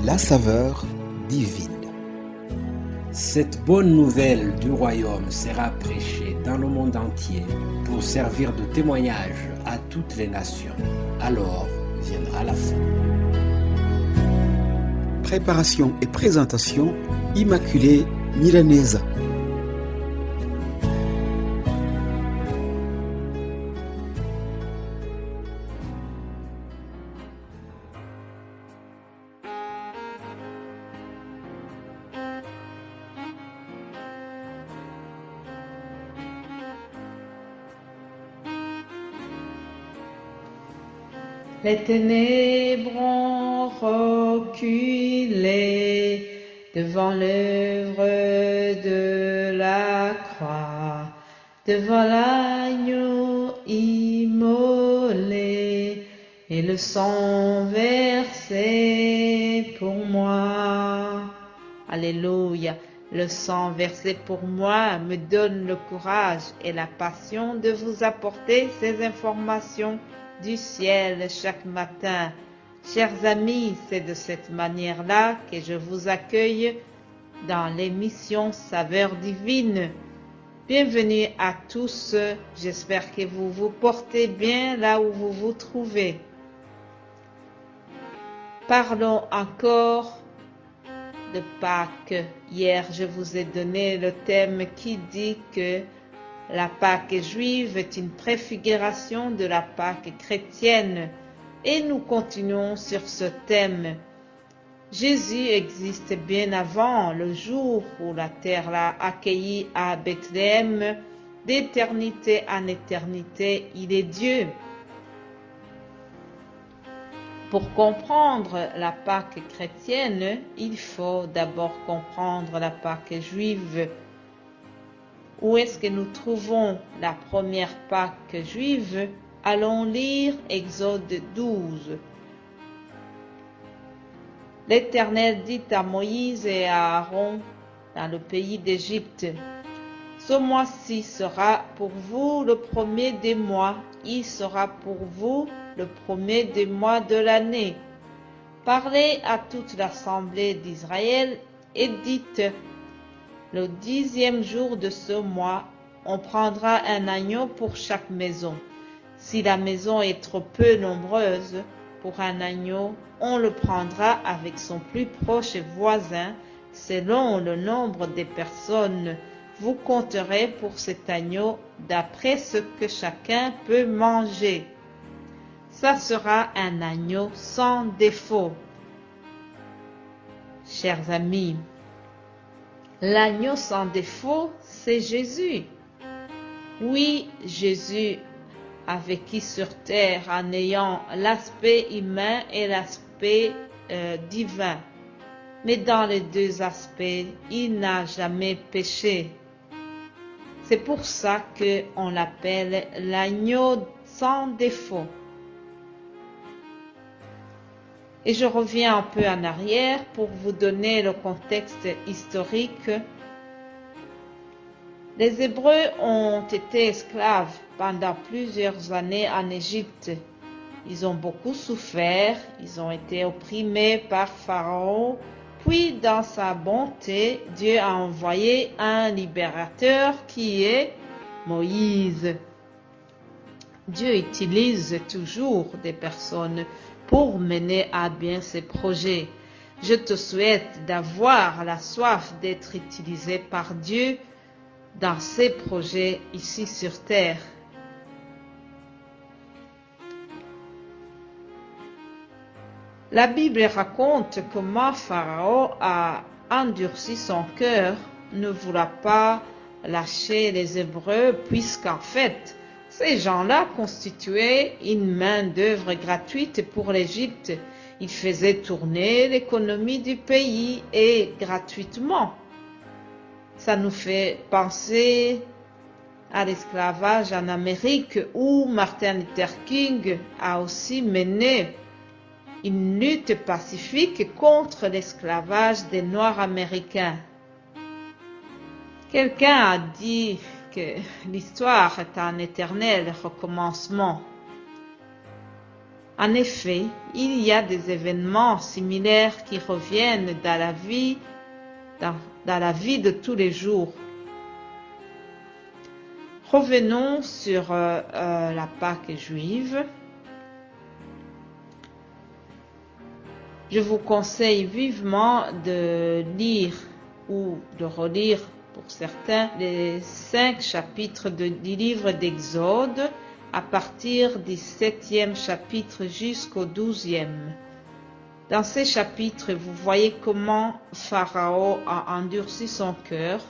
la saveur divine. Cette bonne nouvelle du royaume sera prêchée dans le monde entier pour servir de témoignage à toutes les nations. Alors viendra la fin. Préparation et présentation, Immaculée Milanesa. Les ténèbres ont reculé devant l'œuvre de la croix, devant l'agneau immolé et le sang versé pour moi. Alléluia, le sang versé pour moi me donne le courage et la passion de vous apporter ces informations du ciel chaque matin. Chers amis, c'est de cette manière-là que je vous accueille dans l'émission Saveur divine. Bienvenue à tous, j'espère que vous vous portez bien là où vous vous trouvez. Parlons encore de Pâques. Hier, je vous ai donné le thème qui dit que la Pâque juive est une préfiguration de la Pâque chrétienne et nous continuons sur ce thème. Jésus existe bien avant le jour où la terre l'a accueilli à Bethléem. D'éternité en éternité, il est Dieu. Pour comprendre la Pâque chrétienne, il faut d'abord comprendre la Pâque juive. Où est-ce que nous trouvons la première Pâque juive? Allons lire Exode 12. L'Éternel dit à Moïse et à Aaron dans le pays d'Égypte: ce mois-ci sera pour vous le premier des mois, il sera pour vous le premier des mois de l'année. Parlez à toute l'assemblée d'Israël et dites: le 10e jour de ce mois, on prendra un agneau pour chaque maison. Si la maison est trop peu nombreuse pour un agneau, on le prendra avec son plus proche voisin, selon le nombre des personnes. Vous compterez pour cet agneau d'après ce que chacun peut manger. Ça sera un agneau sans défaut. Chers amis, l'agneau sans défaut, c'est Jésus. Oui, Jésus a vécu sur terre en ayant l'aspect humain et l'aspect divin. Mais dans les deux aspects, il n'a jamais péché. C'est pour ça qu'on l'appelle l'agneau sans défaut. Et je reviens un peu en arrière pour vous donner le contexte historique. Les Hébreux ont été esclaves pendant plusieurs années en Égypte. Ils ont beaucoup souffert, ils ont été opprimés par Pharaon, puis dans sa bonté, Dieu a envoyé un libérateur qui est Moïse. Dieu utilise toujours des personnes pour mener à bien ses projets. Je te souhaite d'avoir la soif d'être utilisé par Dieu dans ses projets ici sur terre. La Bible raconte comment Pharaon a endurci son cœur, ne voulant pas lâcher les Hébreux, puisqu'en fait, ces gens-là constituaient une main-d'œuvre gratuite pour l'Égypte. Ils faisaient tourner l'économie du pays et gratuitement. Ça nous fait penser à l'esclavage en Amérique où Martin Luther King a aussi mené une lutte pacifique contre l'esclavage des Noirs américains. Quelqu'un a dit que l'histoire est un éternel recommencement. En effet, il y a des événements similaires qui reviennent dans la vie de tous les jours. Revenons sur la Pâque juive. Je vous conseille vivement de lire ou de relire pour certains les 5 chapitres du livre d'Exode à partir du 7e chapitre jusqu'au 12e. Dans ces chapitres, vous voyez comment Pharaon a endurci son cœur,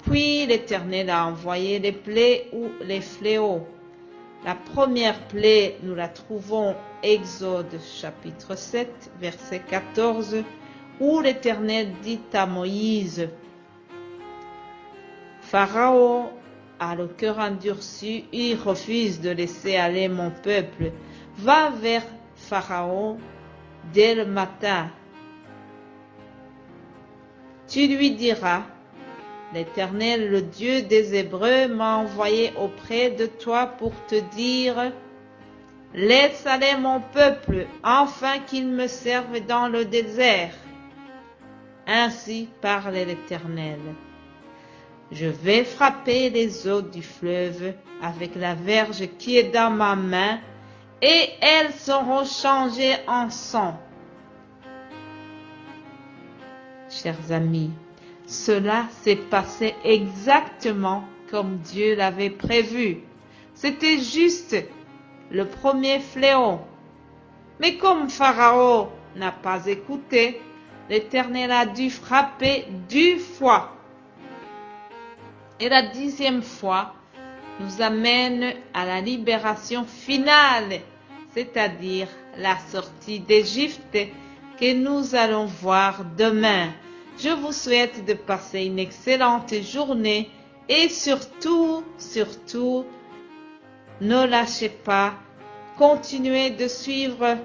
puis l'Éternel a envoyé les plaies ou les fléaux. La première plaie, nous la trouvons Exode chapitre 7, verset 14, où l'Éternel dit à Moïse, « Pharaon a le cœur endurci, il refuse de laisser aller mon peuple. Va vers Pharaon dès le matin. Tu lui diras, l'Éternel, le Dieu des Hébreux, m'a envoyé auprès de toi pour te dire, laisse aller mon peuple, afin qu'il me serve dans le désert. Ainsi parle l'Éternel. Je vais frapper les eaux du fleuve avec la verge qui est dans ma main, et elles seront changées en sang. » Chers amis, cela s'est passé exactement comme Dieu l'avait prévu. C'était juste le premier fléau. Mais comme Pharaon n'a pas écouté, l'Éternel a dû frapper 2 fois. Et la 10e fois nous amène à la libération finale, c'est-à-dire la sortie d'Égypte que nous allons voir demain. Je vous souhaite de passer une excellente journée et surtout, ne lâchez pas, continuez de suivre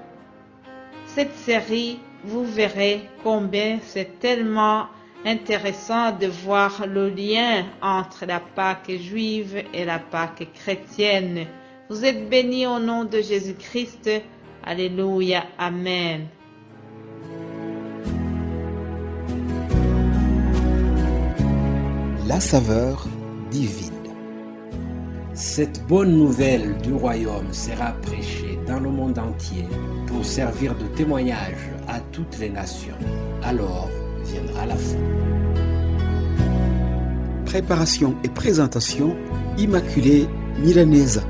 cette série, vous verrez combien c'est tellement intéressant de voir le lien entre la Pâque juive et la Pâque chrétienne. Vous êtes bénis au nom de Jésus-Christ. Alléluia. Amen. La saveur divine. Cette bonne nouvelle du royaume sera prêchée dans le monde entier pour servir de témoignage à toutes les nations. Alors viendra la fin. Préparation et présentation, Immaculée Milanesa.